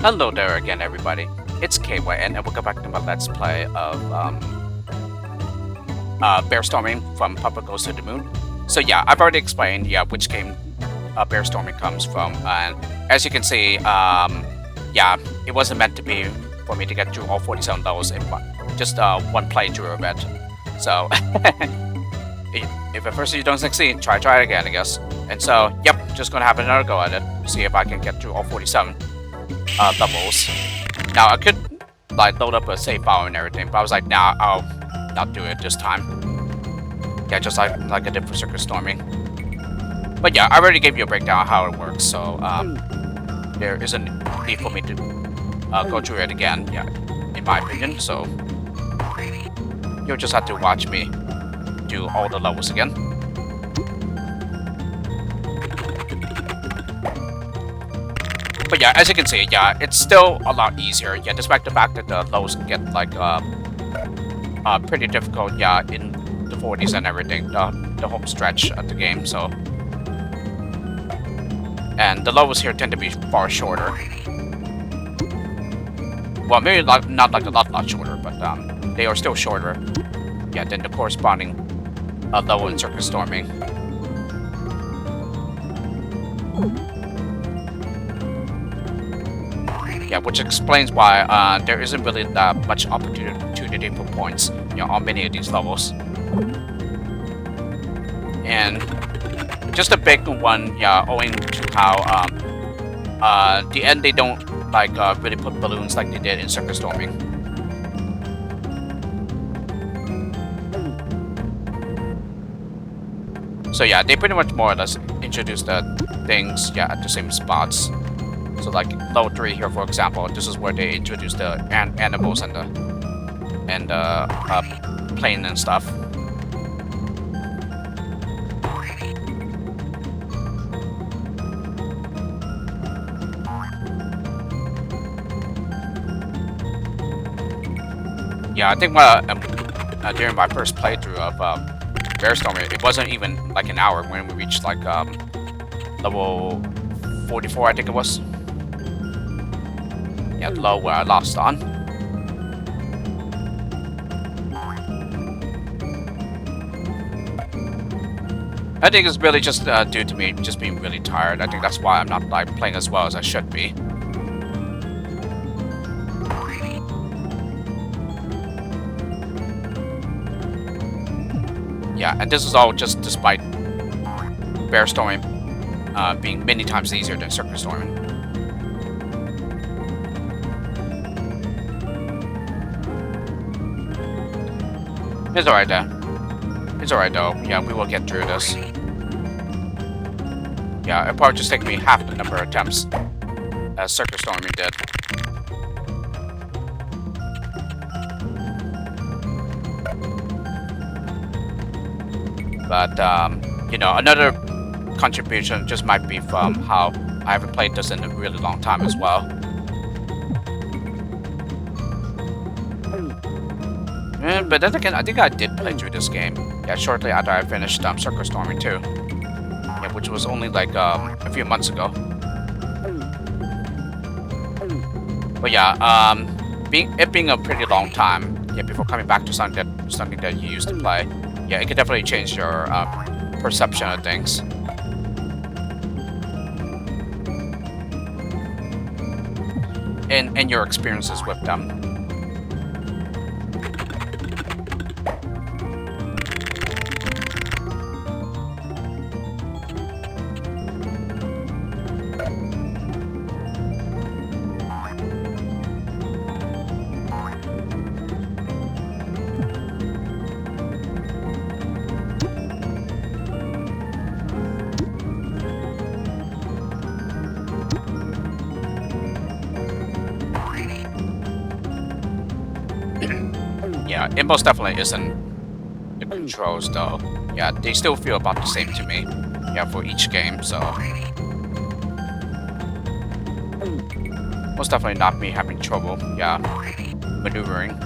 Hello there again, everybody. It's KYN, and welcome back to my Let's Play of Bear Storming from Putt-Putt Goes to the Moon. So yeah, I've already explained which game Bear Storming comes from, and as you can see, yeah, it wasn't meant to be for me to get through all 47 levels in just one playthrough of it. So if at first you don't succeed, try it again, I guess. And so, yep, just gonna have another go at it, see if I can get through all 47 levels. Now I could like load up a save file and everything, but I was like, nah, I'll not do it this time. Yeah, just like I did for Circus Storming. But yeah, I already gave you a breakdown of how it works, so there isn't need for me to go through it again. Yeah, in my opinion. So you'll just have to watch me do all the levels again. But yeah, as you can see, yeah, it's still a lot easier. Yeah, despite the fact that the levels can get like pretty difficult. Yeah, in the 40s and everything, the home stretch of the game. So, and the levels here tend to be far shorter. Well, maybe not like a lot shorter, but they are still shorter. Yeah, than the corresponding level in Circus Storming. Yeah, which explains why there isn't really that much opportunity for points, you know, on many of these levels. And just a big one, yeah, owing to how the end they don't like really put balloons like they did in Circus Storming. So yeah, they pretty much more or less introduce the things, yeah, at the same spots. So like level 3 here, for example, this is where they introduce the animals and the plane and stuff. Yeah, I think during my first playthrough of Bear Stormin, it wasn't even like an hour when we reached like level 44, I think it was. Yeah, the level where I lost on. I think it's really just due to me just being really tired. I think that's why I'm not like playing as well as I should be. Yeah, and this is all just despite Bear Storming being many times easier than Circus Storming. It's alright though. It's alright though. Yeah, we will get through this. Yeah, it'll probably just take me half the number of attempts as Circus Storming did. But, you know, another contribution just might be from how I haven't played this in a really long time as well. But then again, I think I did play through this game. Yeah, shortly after I finished Circus Storming 2. Yeah, which was only like a few months ago. But yeah, it being a pretty long time, yeah, before coming back to something that you used to play, yeah, it could definitely change your perception of things. And your experiences with them. Yeah, it most definitely isn't the controls though. Yeah, they still feel about the same to me. Yeah, for each game, so most definitely not me having trouble, yeah, maneuvering.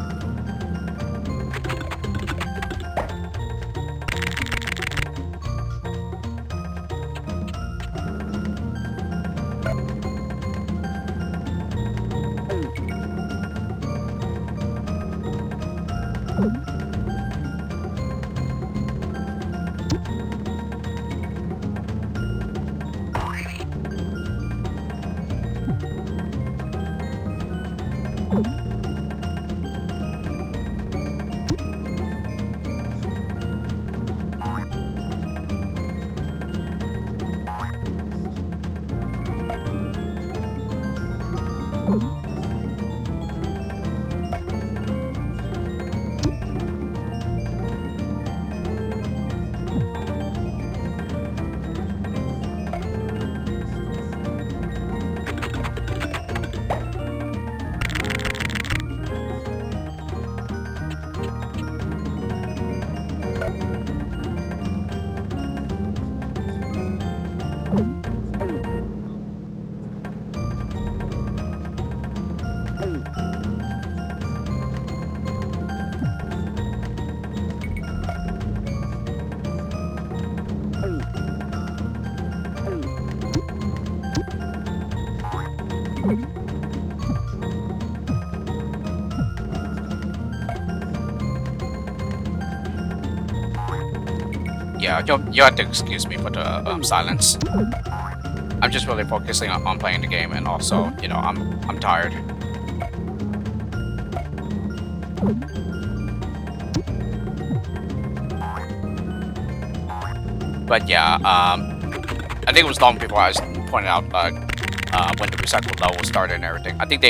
Yeah, you have to excuse me for the silence. I'm just really focusing on playing the game, and also, you know, I'm tired. But yeah, I think it was long before I pointed out when the recycle level started and everything. I think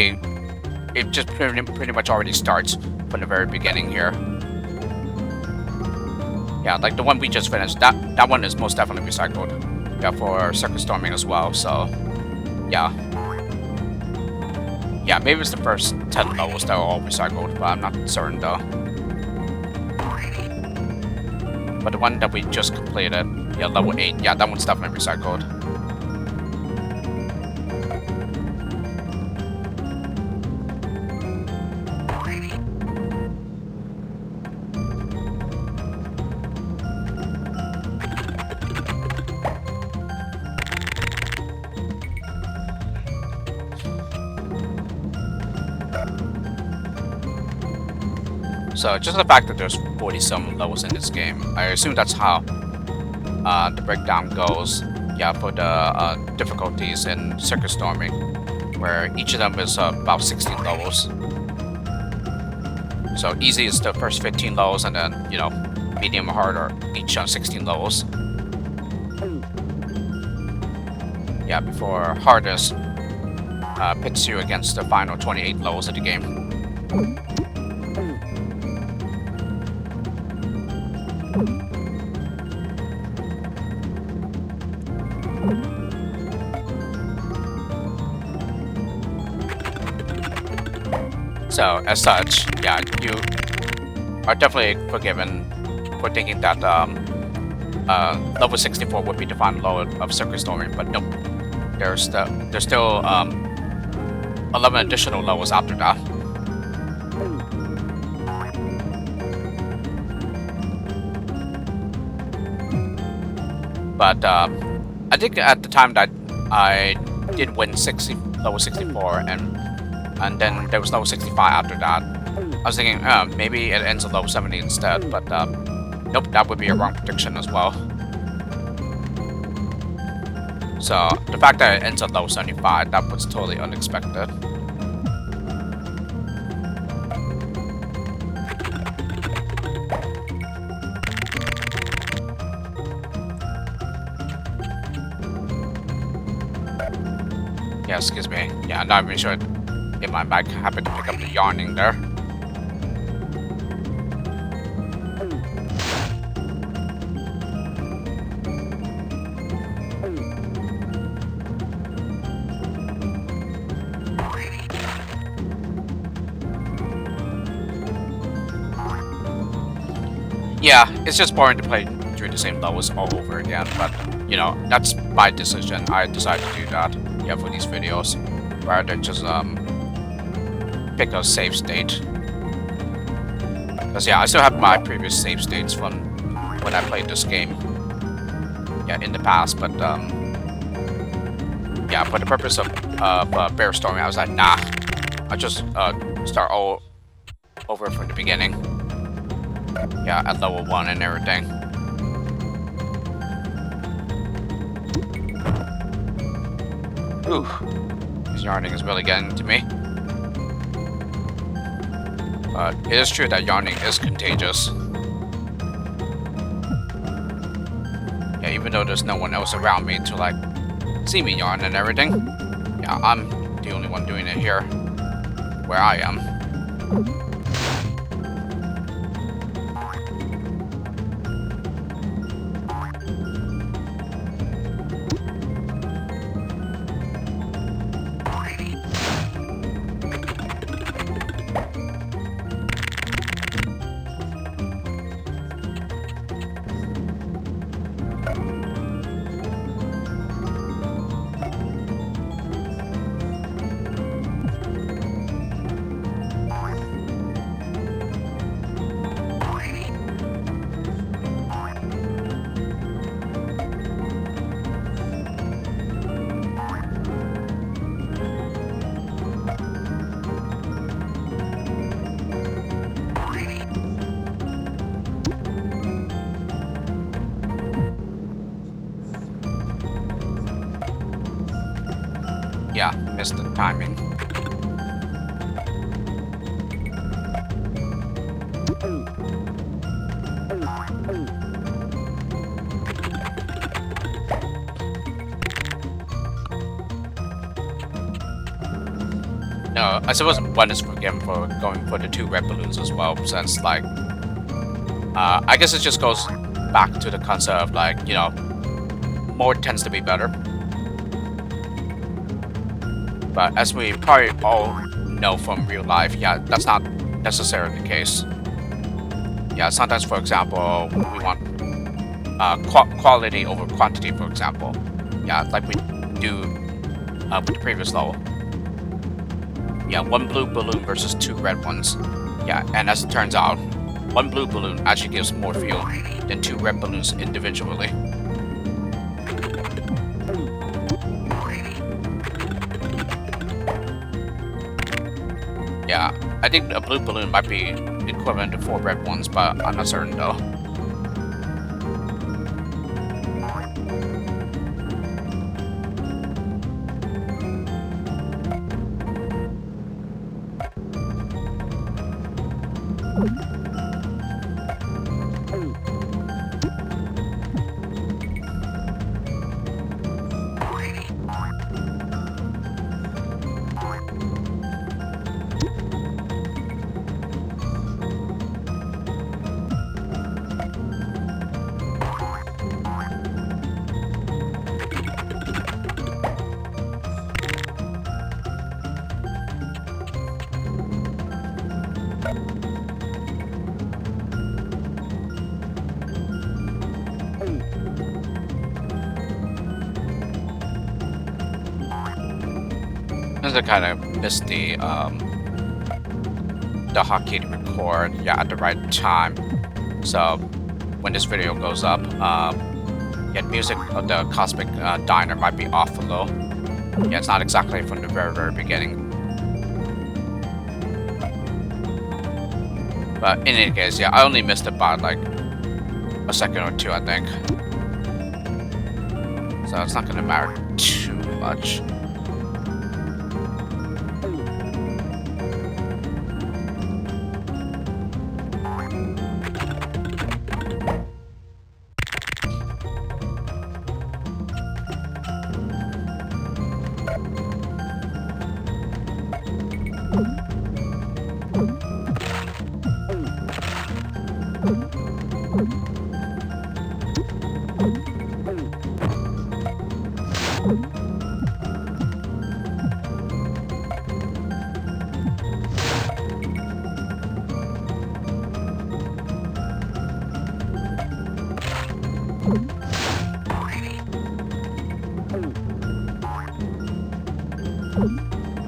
it just pretty much already starts from the very beginning here. Yeah, like the one we just finished, that one is most definitely recycled. Yeah, for Circus Storming as well, so yeah. Yeah, maybe it's the first 10 levels that are all recycled, but I'm not certain though. But the one that we just completed, yeah, level 8, yeah, that one's definitely recycled. So just the fact that there's 40-some levels in this game, I assume that's how the breakdown goes. Yeah, for the difficulties in Circus Storming, where each of them is about 16 levels. So easy is the first 15 levels, and then, you know, medium and hard are each on 16 levels. Yeah, before hardest pits you against the final 28 levels of the game. So, as such, yeah, you are definitely forgiven for thinking that level 64 would be the final level of Circus Storming, but nope. There's still 11 additional levels after that. But I think at the time that I did win level 64, and then there was level 65 after that, I was thinking, maybe it ends at level 70 instead, but nope, that would be a wrong prediction as well. So the fact that it ends at level 75, that was totally unexpected. Yeah, excuse me. Yeah, I'm not even sure if my mic happened to pick up the yawning there. Yeah, it's just boring to play through the same levels all over again, but, you know, that's my decision. I decided to do that, yeah, for these videos, rather than just, pick a save state. Because, yeah, I still have my previous save states from when I played this game, yeah, in the past, but, yeah, for the purpose of Bear Stormin, I was like, nah, I'll just, start all over from the beginning. Yeah, at level 1 and everything. Ooh, this yarning is really getting to me. But it is true that yarning is contagious. Yeah, even though there's no one else around me to, like, see me yarn and everything. Yeah, I'm the only one doing it here, where I am. Yeah, missed the timing. No, I suppose one is forgiven for going for the 2 red balloons as well, since like, I guess it just goes back to the concept of like, you know, more tends to be better. But as we probably all know from real life, yeah, that's not necessarily the case. Yeah, sometimes, for example, we want quality over quantity, for example. Yeah, like we do with the previous level. Yeah, 1 blue balloon versus 2 red ones. Yeah, and as it turns out, 1 blue balloon actually gives more fuel than 2 red balloons individually. Yeah, I think a blue balloon might be equivalent to 4 red ones, but I'm not certain though. I kind of missed the hotkey to record, yeah, at the right time. So when this video goes up, yeah, the music of the Cosmic Diner might be off a little. Yeah, it's not exactly from the very beginning. But in any case, yeah, I only missed it by like a second or 2, I think. So it's not gonna matter too much.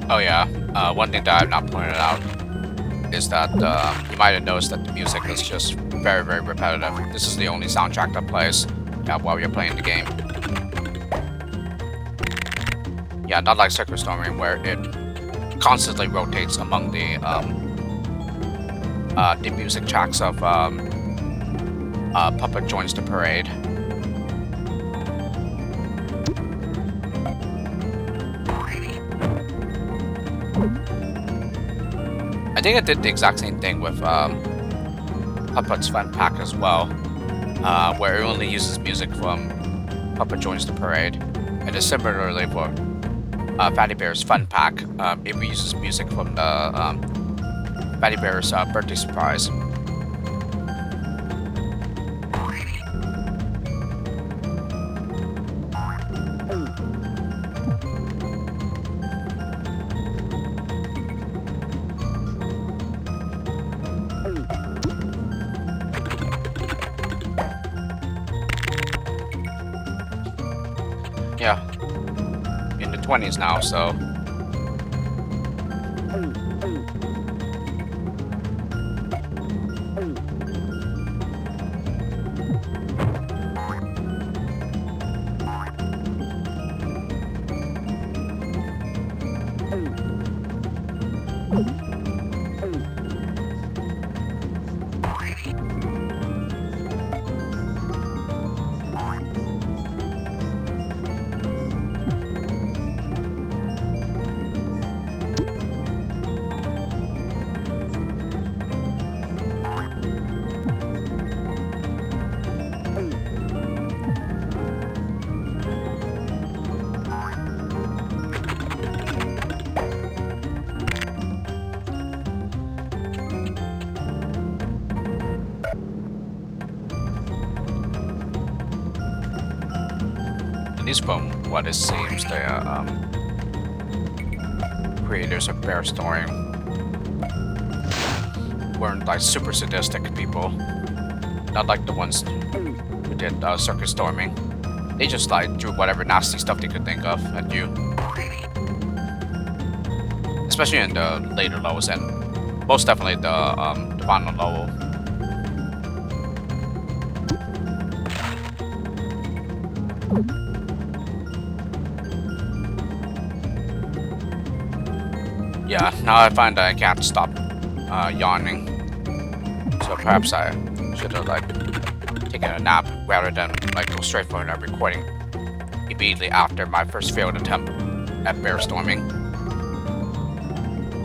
Oh yeah, one thing that I've not pointed out is that you might have noticed that the music is just very repetitive. This is the only soundtrack that plays while you're playing the game. Yeah, not like Bear Stormin where it constantly rotates among the music tracks of Putt-Putt Joins the Parade. I think I did the exact same thing with Putt-Putt's Fun Pack as well, where it only uses music from Putt-Putt Joins the Parade, and it's similarly for Fatty Bear's Fun Pack. It uses music from the Fatty Bear's birthday surprise. Yeah, in the 20s now, so. At least from what it seems, the creators of Bear Stormin weren't like super sadistic people. Not like the ones who did Circus Storming. They just like drew whatever nasty stuff they could think of at you. Especially in the later levels, and most definitely the final level. Yeah, now I find that I can't stop yawning. So perhaps I should have like taken a nap rather than like go straight for a recording immediately after my first failed attempt at Bear Storming,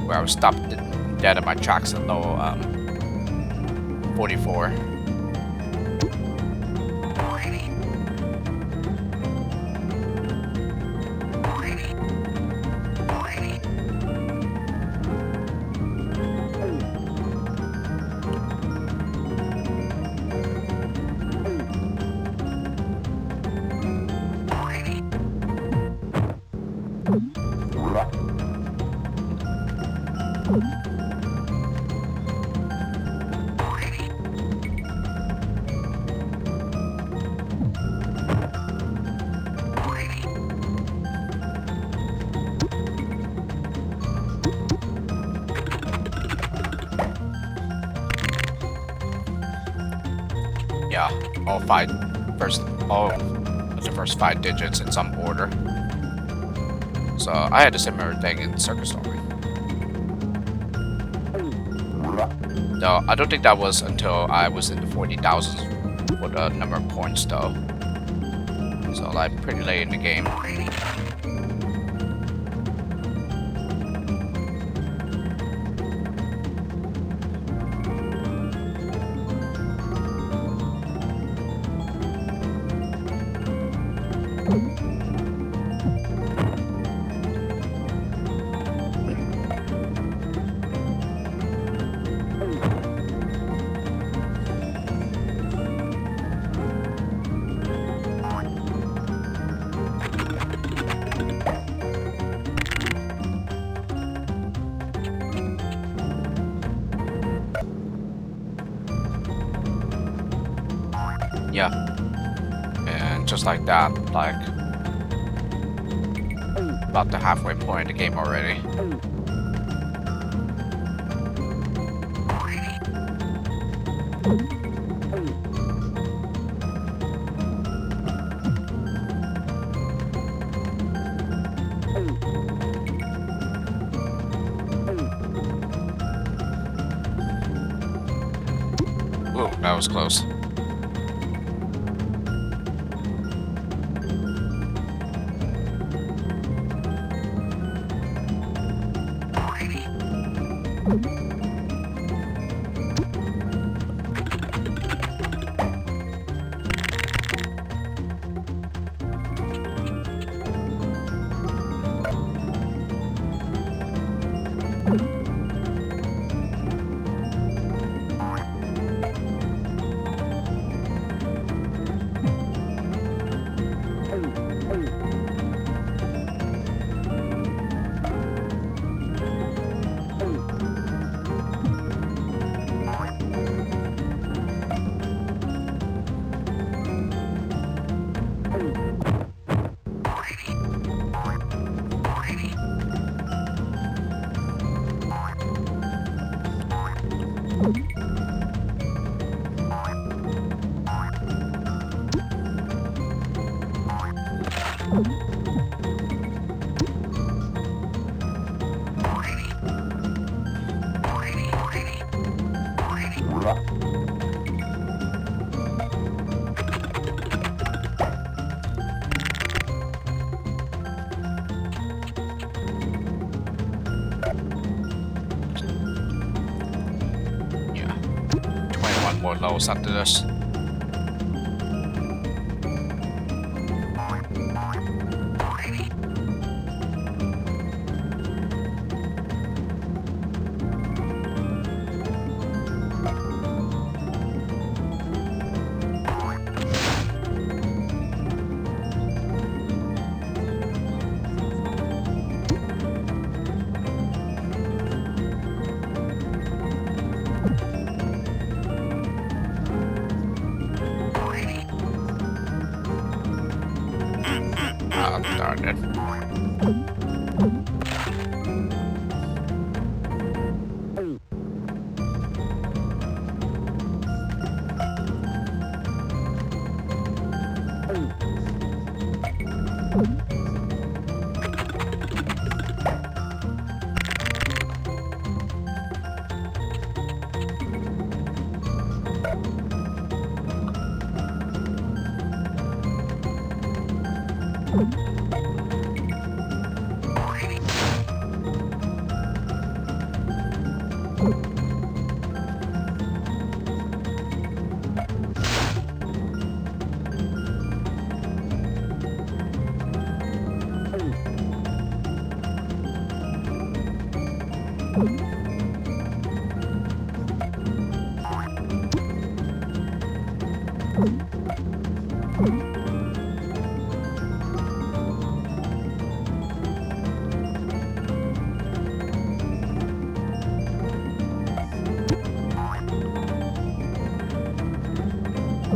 where I was stopped dead at my tracks at level 44. Yeah, all of the first 5 digits in some order. So I had a similar thing in Circus Storming. Though I don't think that was until I was in the 40,000s for the number of points though. So like pretty late in the game. Yeah, and just like that, like about the halfway point of the game already. Ooh, that was close. more lows after this.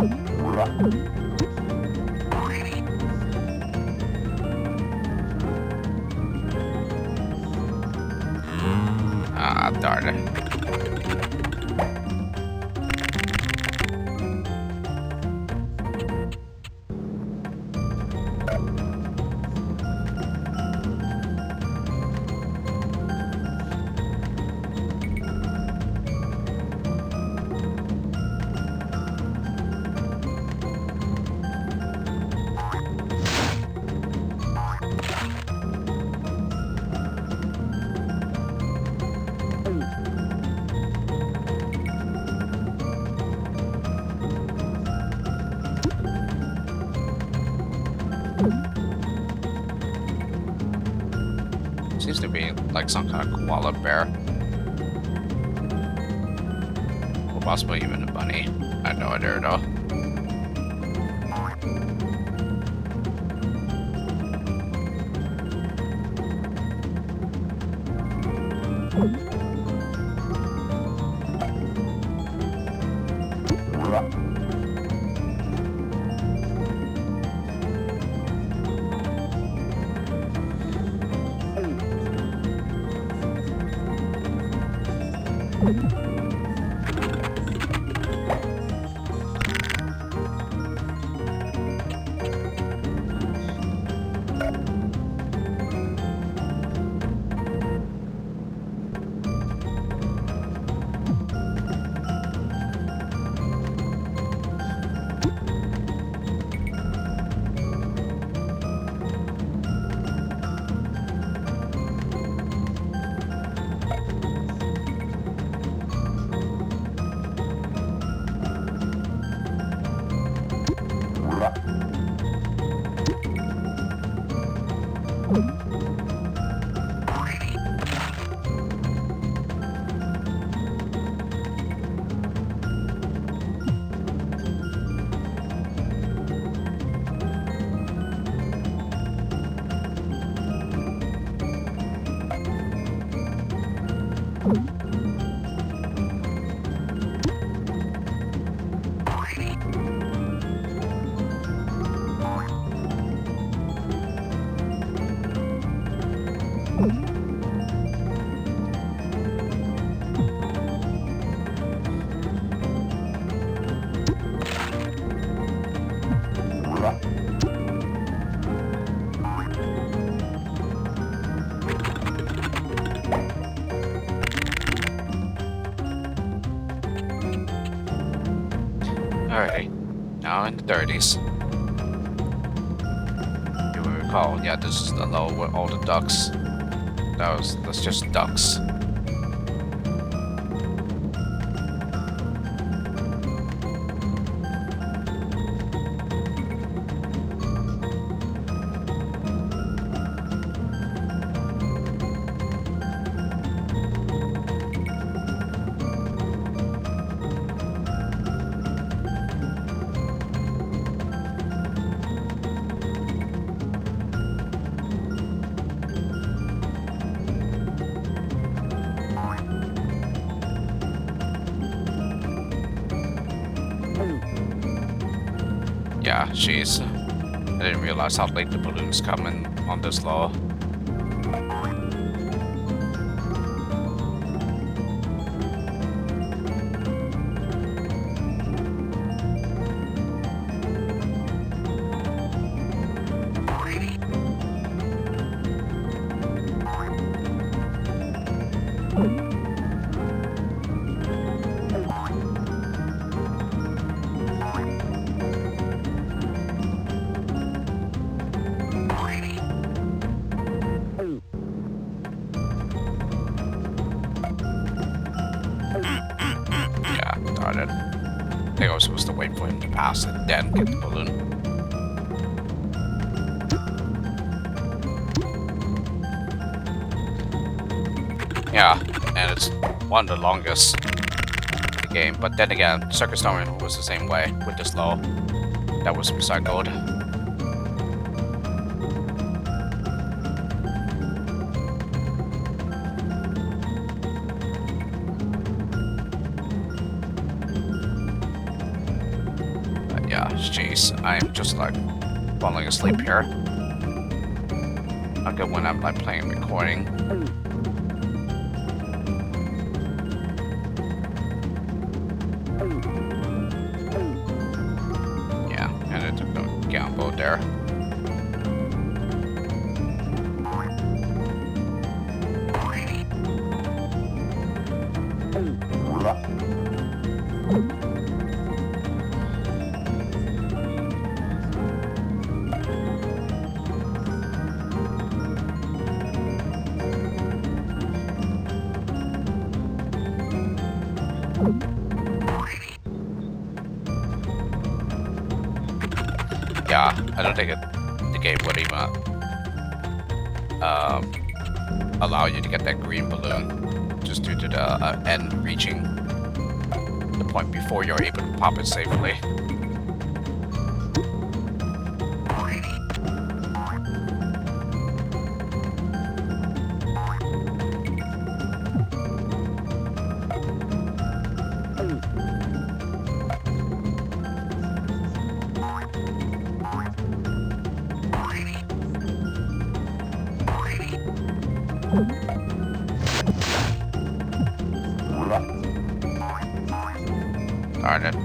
Darn it. Ah, darn it. Seems to be like some kind of koala bear. Or possibly even a bunny. I have no idea though. Alrighty, now in the 30s. You will recall, yeah, this is the low with all the ducks. That's just ducks. jeez. I didn't realize how late the balloons come in on this low. I think I was supposed to wait for him to pass and then get the balloon. Yeah, and it's one of the longest in the game. But then again, Circus Stormin was the same way with this low that was recycled. Jeez, I'm just like falling asleep here. Not good when I'm like playing and recording. Yeah, and it took the gamble there. Yeah, I don't think the game would even allow you to get that green balloon just due to the end reaching the point before you're able to pop it safely. Darn it.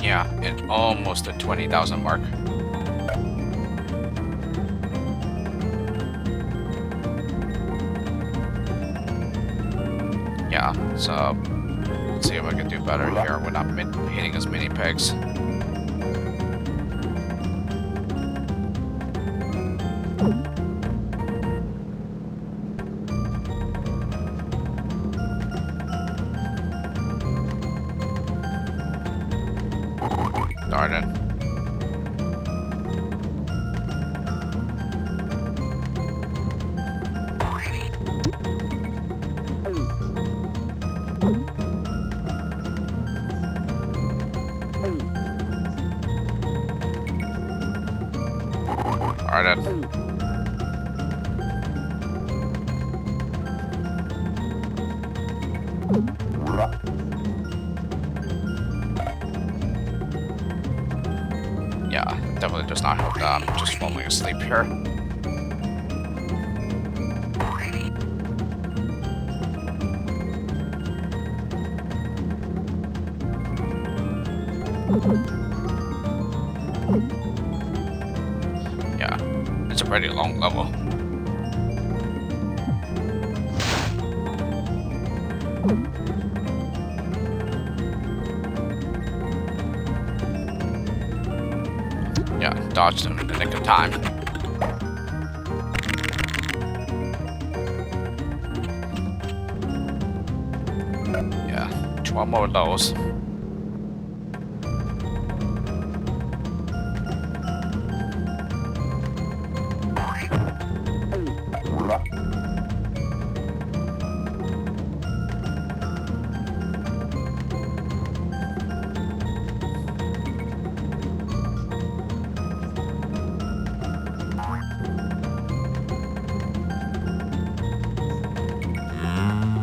Yeah, it's almost the 20,000 mark. Yeah, so let's see if I can do better here when I'm hitting as many pegs. Darn it. Darn it. Yeah, definitely does not help that I'm just falling asleep here. Yeah, it's a pretty long level. Yeah, dodged him in the nick of time. Yeah, 12 more of those.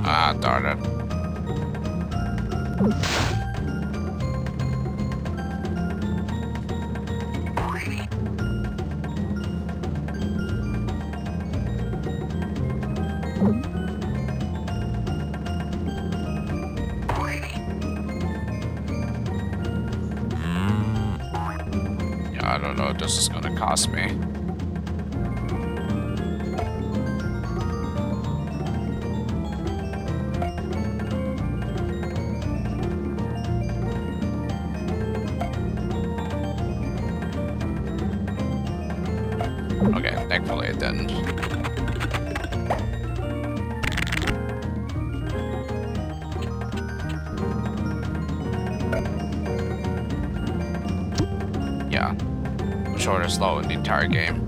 Ah, darn it. Yeah, I don't know what this is gonna cost me. Okay, thankfully it didn't. Yeah, I'm short and slow in the entire game.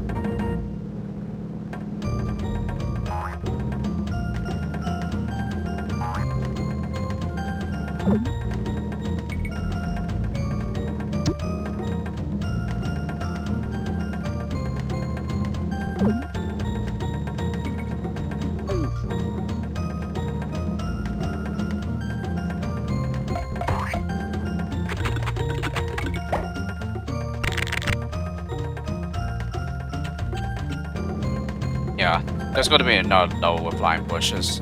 Yeah, there's going to be another level with flying bushes,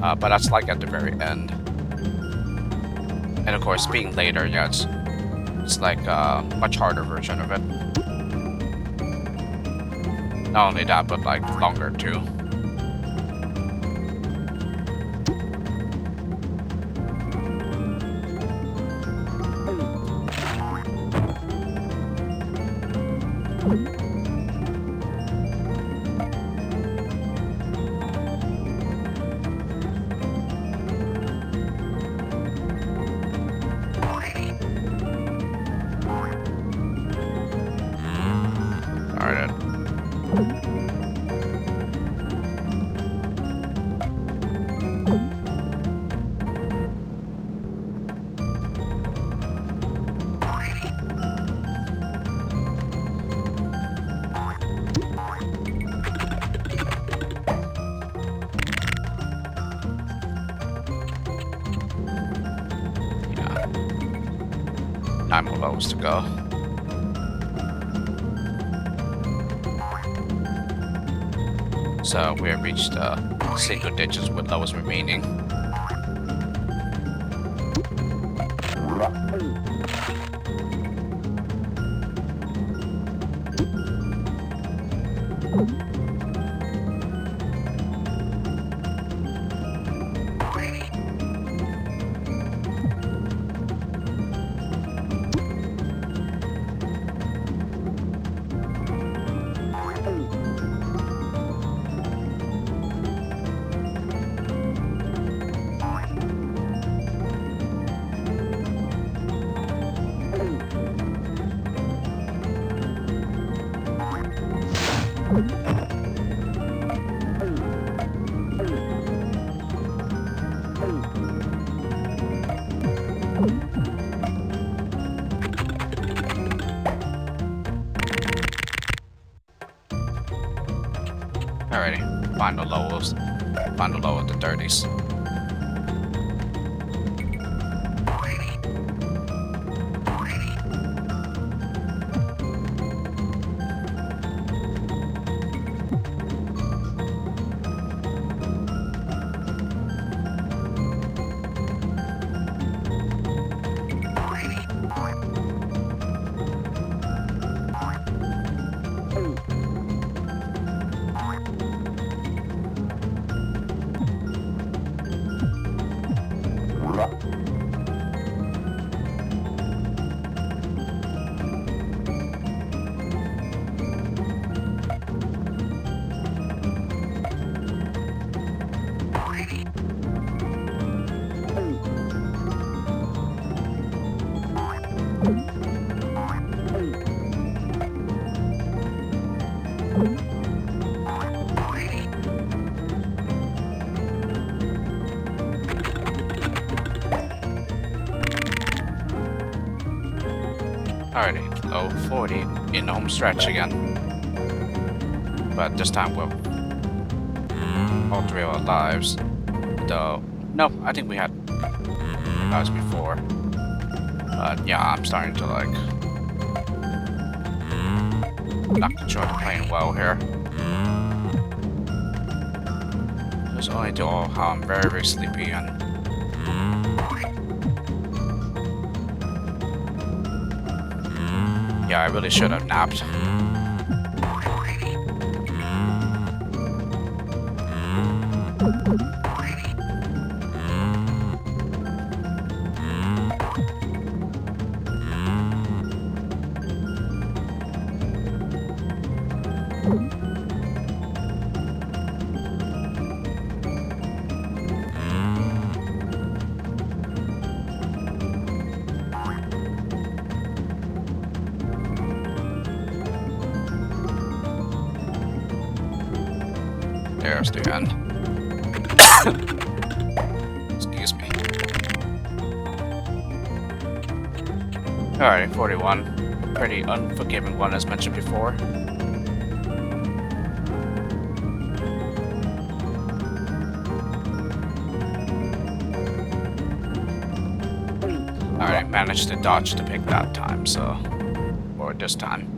but that's like at the very end. And of course, being later, yeah, it's like a much harder version of it. Not only that, but like longer too. Alright. Yeah. 9 more levels to go. So we have reached single digits with levels remaining. Alrighty, find the lows. Find the low of the 30s. Alrighty, low 40 in the home stretch again. But this time we'll all 3 of our lives. Though, no, I think we had lives before. But yeah, I'm starting to like not control the plane well here. Just only to all how I'm very, very sleepy and yeah, I really should have napped. There's the end. Excuse me. Alright, 41. Pretty unforgiving one as mentioned before. Alright, managed to dodge the pick that time, so... or this time.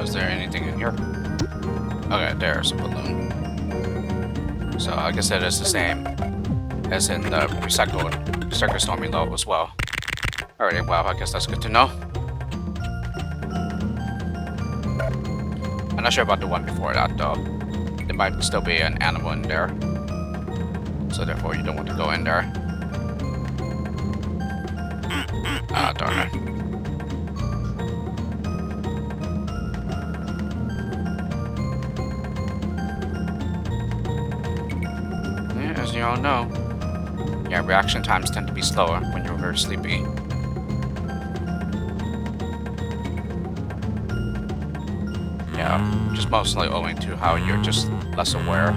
Is there anything in here? Okay, there's a balloon. So I guess that is the same as in the Bear Stormin low as well. Alright, well, I guess that's good to know. I'm not sure about the one before that though. There might still be an animal in there. So therefore you don't want to go in there. Ah, darn it. As you all know, yeah, reaction times tend to be slower when you're very sleepy. Yeah, just mostly owing to how you're just less aware.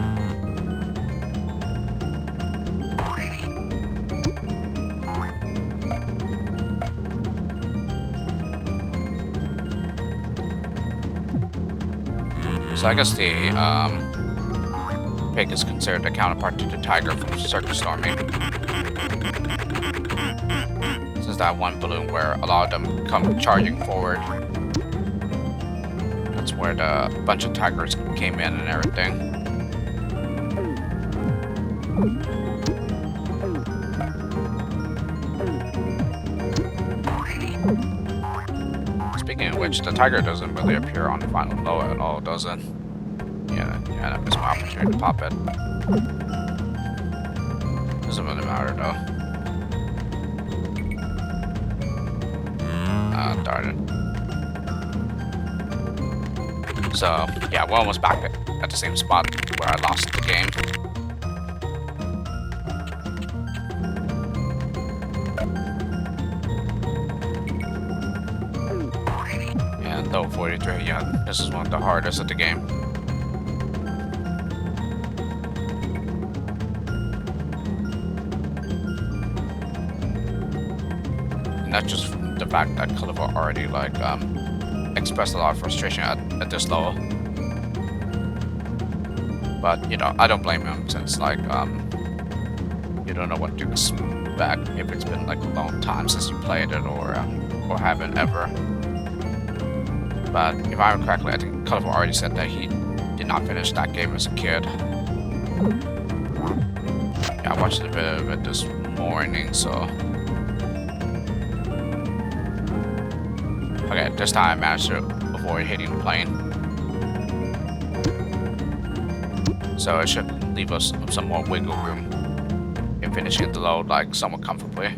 So I guess the pig is considered a counterpart to the tiger from Circus Storming. This is that one balloon where a lot of them come charging forward. That's where the bunch of tigers came in and everything. Speaking of which, the tiger doesn't really appear on the final low at all, does it? Yeah, that missed my opportunity to pop it. Doesn't really matter though. Darn it. So, yeah, we're almost back at the same spot where I lost the game. And though 43, yeah, this is one of the hardest of the game. And that's just the fact that Clifford already expressed a lot of frustration at this level. But you know, I don't blame him since you don't know what to expect if it's been like a long time since you played it or haven't ever. But if I remember correctly, I think Clifford already said that he did not finish that game as a kid. Yeah, I watched a bit of it this morning, so. Okay, this time I managed to avoid hitting the plane. So it should leave us some more wiggle room in finishing the load somewhat comfortably.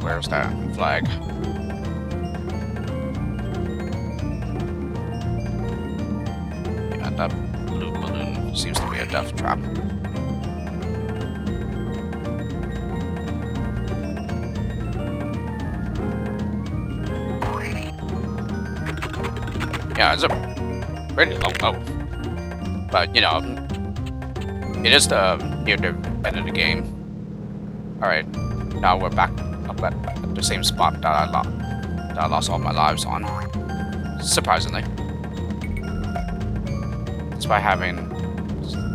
Where's that flag? Yeah, that blue balloon seems to be a death trap. Yeah, it's a pretty low low. But, you know, it is near the end of the game. Alright, now we're back up at the same spot that I lost all my lives on. Surprisingly.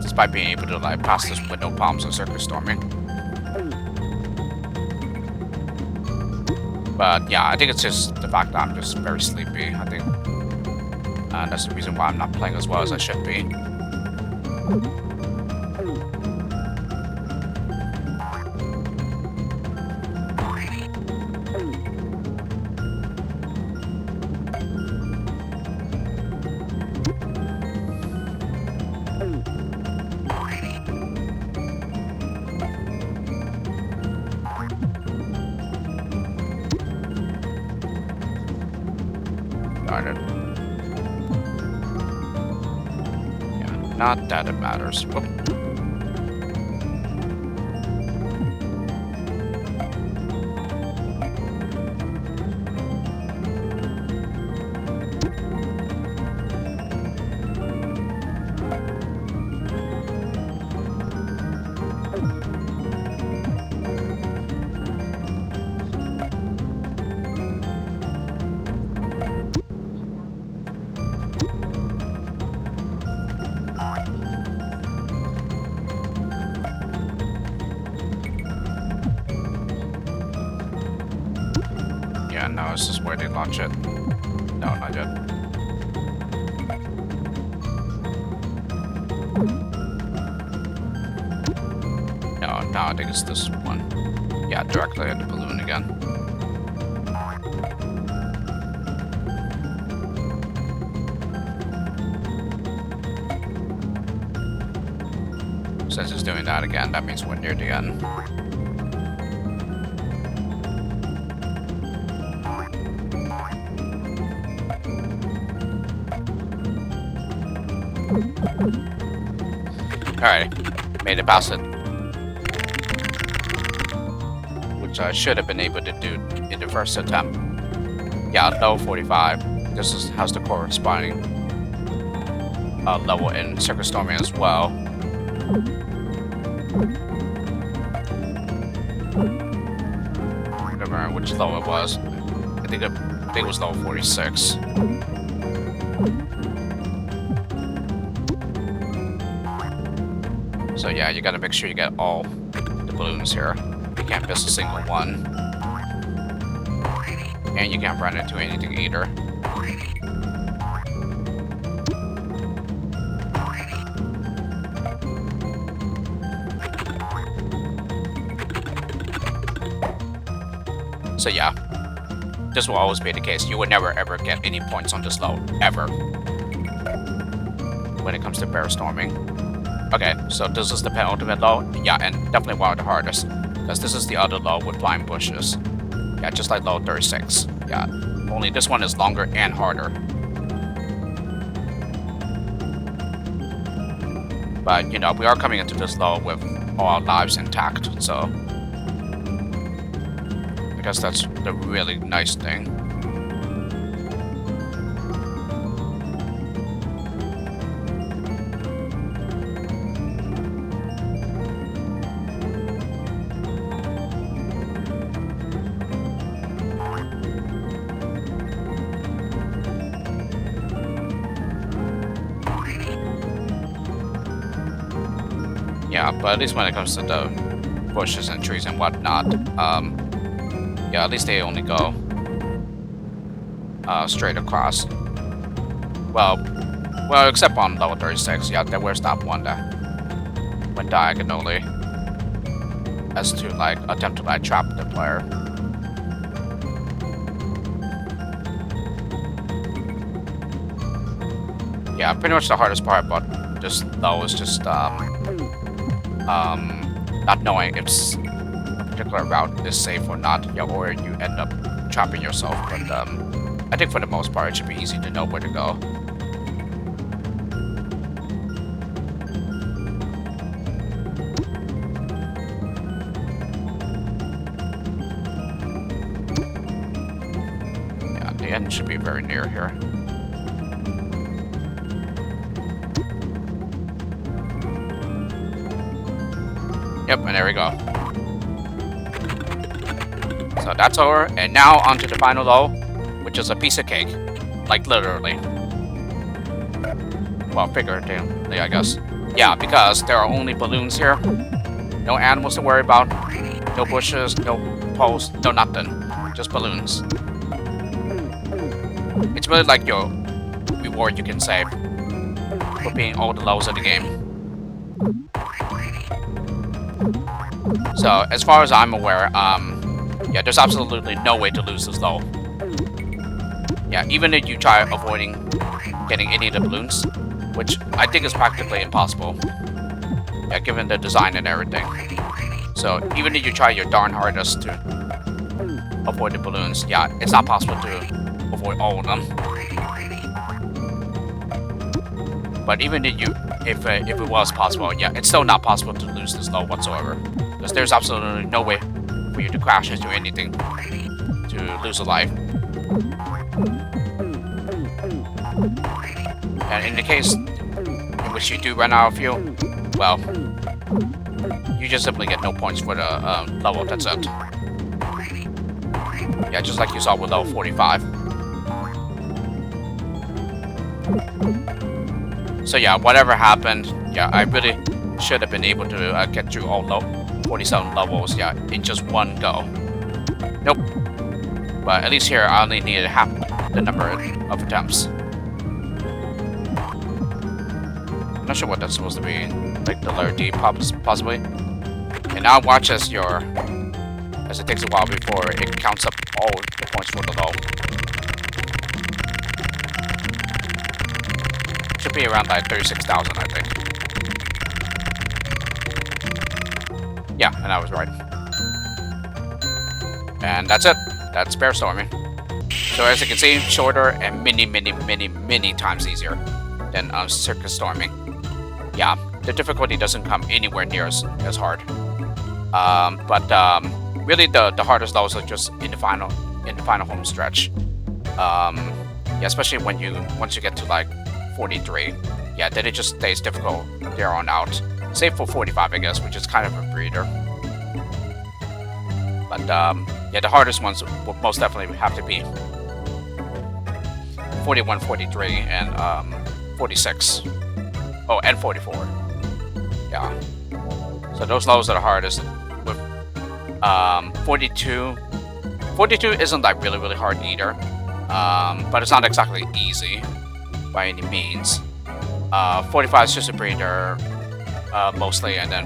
Despite being able to pass this with no problems on Circus Storming. But yeah, I think it's just the fact that I'm just very sleepy. I think that's the reason why I'm not playing as well as I should be. Yeah, not that it matters. Whoop. Yeah, no, this is where they launch it. No, not yet. No, I think it's this one. Yeah, directly at the balloon again. Since it's doing that again, that means we're near the end. Alright, made it past it. Which I should have been able to do in the first attempt. Yeah, level 45. This has the corresponding level in Circus Storming as well. I don't remember which level it was. I think it was level 46. So yeah, you gotta make sure you get all the balloons here. You can't miss a single one. And you can't run into anything either. So yeah, this will always be the case. You will never ever get any points on this level, ever. When it comes to Bear Storming. Okay, so this is the penultimate low. Yeah, and definitely one of the hardest. Because this is the other low with blind bushes. Yeah, just like level 36. Yeah, only this one is longer and harder. But, you know, we are coming into this low with all our lives intact, so... I guess that's the really nice thing. Yeah, but at least when it comes to the bushes and trees and whatnot, yeah, at least they only go straight across. Well, except on level 36, yeah, there was that one that went diagonally as to like attempt to like trap the player. Yeah, pretty much the hardest part about this though is just not knowing if a particular route is safe or not, yeah, or you end up trapping yourself. But I think for the most part, it should be easy to know where to go. Yeah, the end should be very near here. Yep, and there we go. So that's over, and now onto the final low, which is a piece of cake. Like, literally. Well, figuratively, I guess. Yeah, because there are only balloons here. No animals to worry about. No bushes, no posts, no nothing. Just balloons. It's really like your reward, you can say, for beating all the lows of the game. So, as far as I'm aware, yeah, there's absolutely no way to lose this low. Yeah, even if you try avoiding getting any of the balloons, which I think is practically impossible. Yeah, given the design and everything. So, even if you try your darn hardest to avoid the balloons, yeah, it's not possible to avoid all of them. But even if it was possible, yeah, it's still not possible to lose this low whatsoever. Because there's absolutely no way for you to crash into anything to lose a life. And in the case in which you do run out of fuel, well, you just simply get no points for the level, that's it. Yeah, just like you saw with level 45. So yeah, whatever happened, yeah, I really should have been able to get through all 47 levels, yeah, in just one go. Nope. But at least here, I only needed half the number of attempts. I'm not sure what that's supposed to be, like the letter D, possibly. And now watch as it takes a while before it counts up all the points for the low. Should be around like 36,000, I think. Yeah, and I was right. And that's it. That's Bear Stormin. So as you can see, shorter and many times easier than Circus Storming. Yeah, the difficulty doesn't come anywhere near as hard. But really the hardest levels are just in the final home stretch. Yeah, especially once you get to like 43. Yeah, then it just stays difficult there on out. Save for 45, I guess, which is kind of a breather. But yeah, the hardest ones will most definitely have to be 41, 43, and 46. Oh, and 44. Yeah. So those levels are the hardest. With 42. 42 isn't like really hard either. But it's not exactly easy by any means. 45 is just a breather, mostly, and then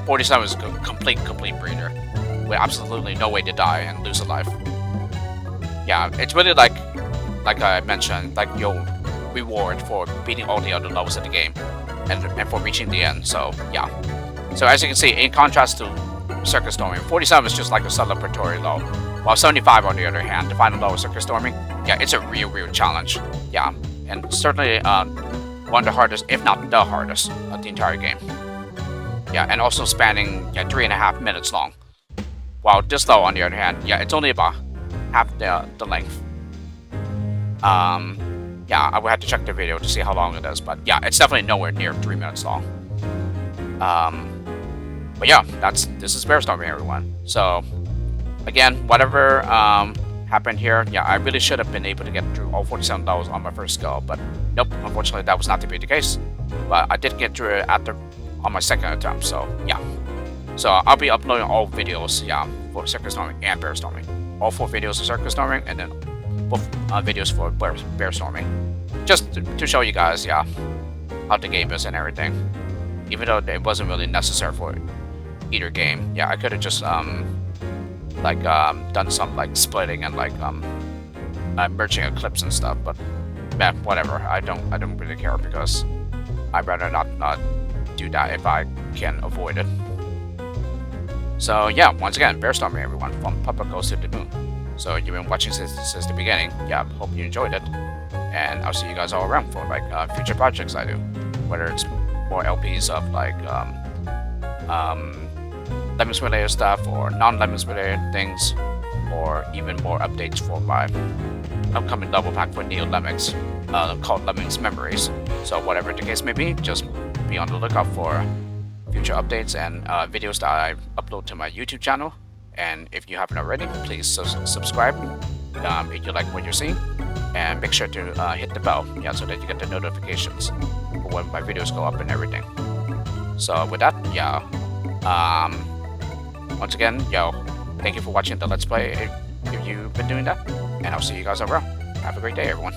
47 is a complete breather with absolutely no way to die and lose a life. Yeah, it's really like I mentioned, like your reward for beating all the other levels of the game and for reaching the end. So yeah. So as you can see, in contrast to Circus Storming, 47 is just like a celebratory low, while 75, on the other hand, the final low of Circus Storming, yeah, it's a real challenge. Yeah, and certainly one of the hardest, if not the hardest, of the entire game. Yeah, and also spanning 3.5 minutes long. While this low, on the other hand, yeah, it's only about half the length. Yeah, I would have to check the video to see how long it is, but yeah, it's definitely nowhere near 3 minutes long. But yeah, this is Bear Stormin, everyone. So again, whatever happened here, yeah, I really should have been able to get through all 47 levels on my first go, but nope, unfortunately that was not to be the case. But I did get through it on my second attempt, so yeah. So I'll be uploading all videos, yeah, for Circus Storming and Bear Storming. All 4 videos of Circus Storming, and then both videos for Bear Storming. Just to show you guys, yeah, how the game is and everything. Even though it wasn't really necessary for either game. Yeah, I could have just done some like splitting and like merging of clips and stuff, but man, whatever. I don't really care because I'd rather not do that if I can avoid it. So yeah, once again, Bear Stormin, everyone, from Putt-Putt Goes to the Moon. So you've been watching since the beginning. Yeah, hope you enjoyed it, and I'll see you guys all around for like future projects I do, whether it's more LPs of like Lemmings related stuff or non-Lemmings related things, or even more updates for my upcoming double pack for Neo Lemmings called Lemmings Memories. So whatever the case may be, just be on the lookout for future updates and videos that I upload to my YouTube channel. And if you haven't already, please subscribe if you like what you're seeing, and make sure to hit the bell, yeah, so that you get the notifications for when my videos go up and everything. So with that, yeah, once again, thank you for watching the Let's Play if you've been doing that, and I'll see you guys around. Have a great day, everyone.